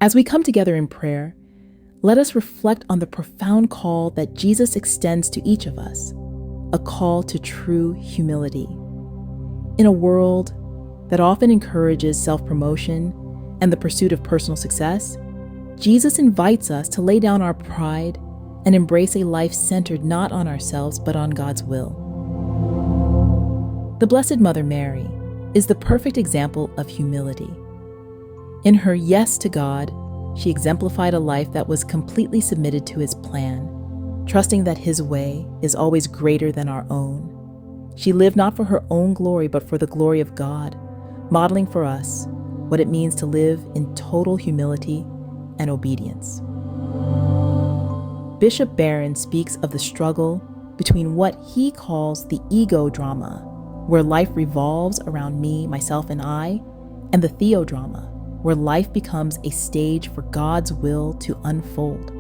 As we come together in prayer, let us reflect on the profound call that Jesus extends to each of us, a call to true humility. In a world that often encourages self-promotion and the pursuit of personal success, Jesus invites us to lay down our pride and embrace a life centered not on ourselves but on God's will. The Blessed Mother Mary is the perfect example of humility. In her yes to God, she exemplified a life that was completely submitted to His plan, trusting that His way is always greater than our own. She lived not for her own glory but for the glory of God, modeling for us what it means to live in total humility and obedience. Bishop Barron speaks of the struggle between what he calls the ego drama, where life revolves around me, myself, and I, and the theo-drama, where life becomes a stage for God's will to unfold.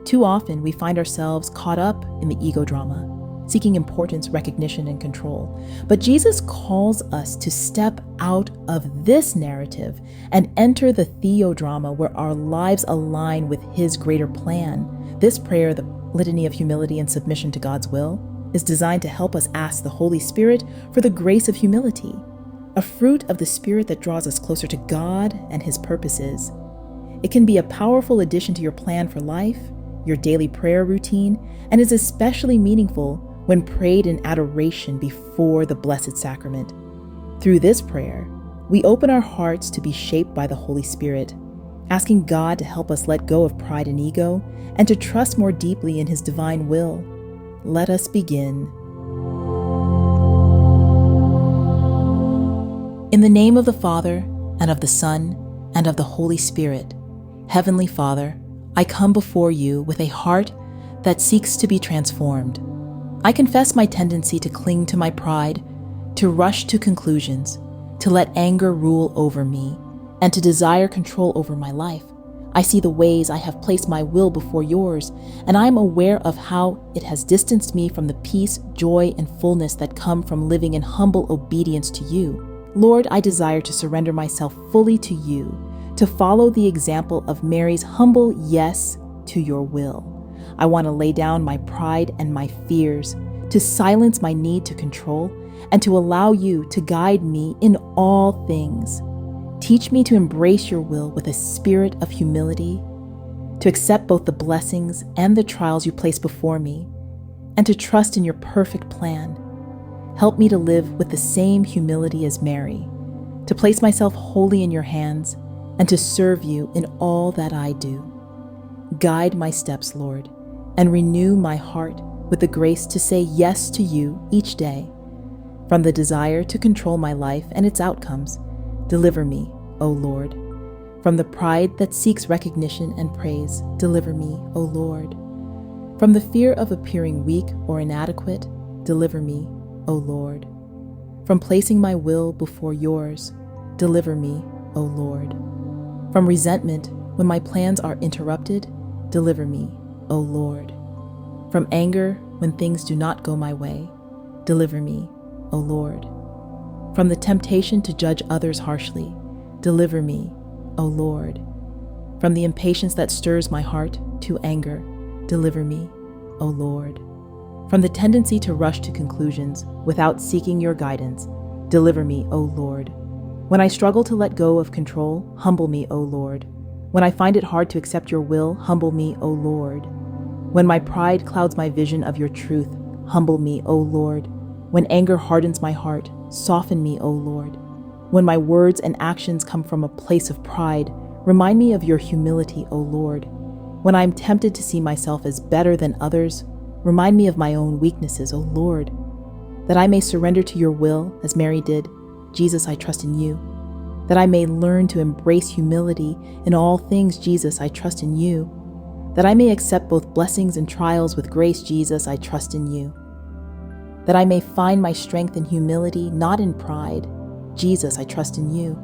Too often, we find ourselves caught up in the ego drama, seeking importance, recognition, and control. But Jesus calls us to step out of this narrative and enter the theo-drama where our lives align with His greater plan. This prayer, the Litany of Humility and Submission to God's will, is designed to help us ask the Holy Spirit for the grace of humility, a fruit of the Spirit that draws us closer to God and His purposes. It can be a powerful addition to your plan for life, your daily prayer routine, and is especially meaningful when prayed in adoration before the Blessed Sacrament. Through this prayer, we open our hearts to be shaped by the Holy Spirit, asking God to help us let go of pride and ego and to trust more deeply in His divine will. Let us begin. In the name of the Father, and of the Son, and of the Holy Spirit, Heavenly Father, I come before you with a heart that seeks to be transformed. I confess my tendency to cling to my pride, to rush to conclusions, to let anger rule over me, and to desire control over my life. I see the ways I have placed my will before yours, and I am aware of how it has distanced me from the peace, joy, and fullness that come from living in humble obedience to you. Lord, I desire to surrender myself fully to you, to follow the example of Mary's humble yes to your will. I want to lay down my pride and my fears, to silence my need to control, and to allow you to guide me in all things. Teach me to embrace your will with a spirit of humility, to accept both the blessings and the trials you place before me, and to trust in your perfect plan. Help me to live with the same humility as Mary, to place myself wholly in your hands, and to serve you in all that I do. Guide my steps, Lord, and renew my heart with the grace to say yes to you each day. From the desire to control my life and its outcomes, deliver me, O Lord. From the pride that seeks recognition and praise, deliver me, O Lord. From the fear of appearing weak or inadequate, deliver me, O Lord. From placing my will before yours, deliver me, O Lord. From resentment when my plans are interrupted, deliver me, O Lord. From anger when things do not go my way, deliver me, O Lord. From the temptation to judge others harshly, deliver me, O Lord. From the impatience that stirs my heart to anger, deliver me, O Lord. From the tendency to rush to conclusions without seeking your guidance, deliver me, O Lord. When I struggle to let go of control, humble me, O Lord. When I find it hard to accept your will, humble me, O Lord. When my pride clouds my vision of your truth, humble me, O Lord. When anger hardens my heart, soften me, O Lord. When my words and actions come from a place of pride, remind me of your humility, O Lord. When I am tempted to see myself as better than others, remind me of my own weaknesses, O Lord. That I may surrender to your will, as Mary did, Jesus, I trust in you. That I may learn to embrace humility in all things, Jesus, I trust in you. That I may accept both blessings and trials with grace, Jesus, I trust in you. That I may find my strength in humility, not in pride, Jesus, I trust in you.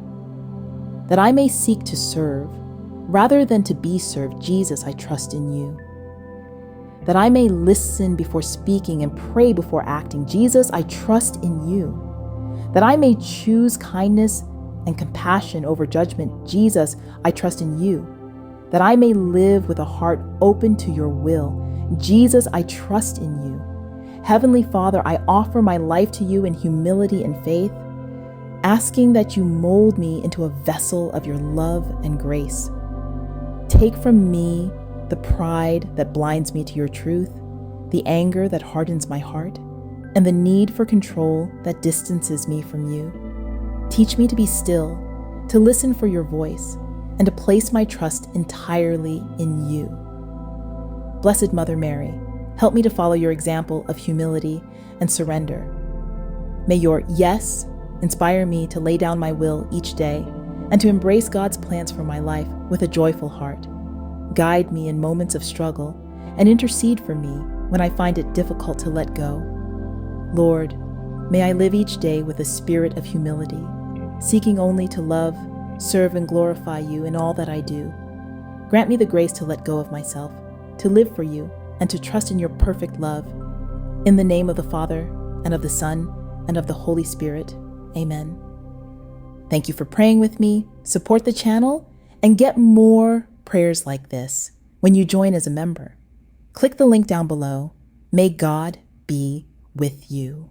That I may seek to serve, rather than to be served, Jesus, I trust in you. That I may listen before speaking and pray before acting, Jesus, I trust in you. That I may choose kindness and compassion over judgment, Jesus, I trust in you. that I may live with a heart open to your will. Jesus, I trust in you. Heavenly Father, I offer my life to you in humility and faith, asking that you mold me into a vessel of your love and grace. Take from me the pride that blinds me to your truth, the anger that hardens my heart, and the need for control that distances me from you. Teach me to be still, to listen for your voice, and to place my trust entirely in you. Blessed Mother Mary, help me to follow your example of humility and surrender. May your yes inspire me to lay down my will each day and to embrace God's plans for my life with a joyful heart. Guide me in moments of struggle and intercede for me when I find it difficult to let go. Lord, may I live each day with a spirit of humility, seeking only to love, serve, and glorify you in all that I do. Grant me the grace to let go of myself, to live for you, and to trust in your perfect love. In the name of the Father, and of the Son, and of the Holy Spirit. Amen. Thank you for praying with me. Support the channel and get more prayers like this when you join as a member. Click the link down below. May God be with you.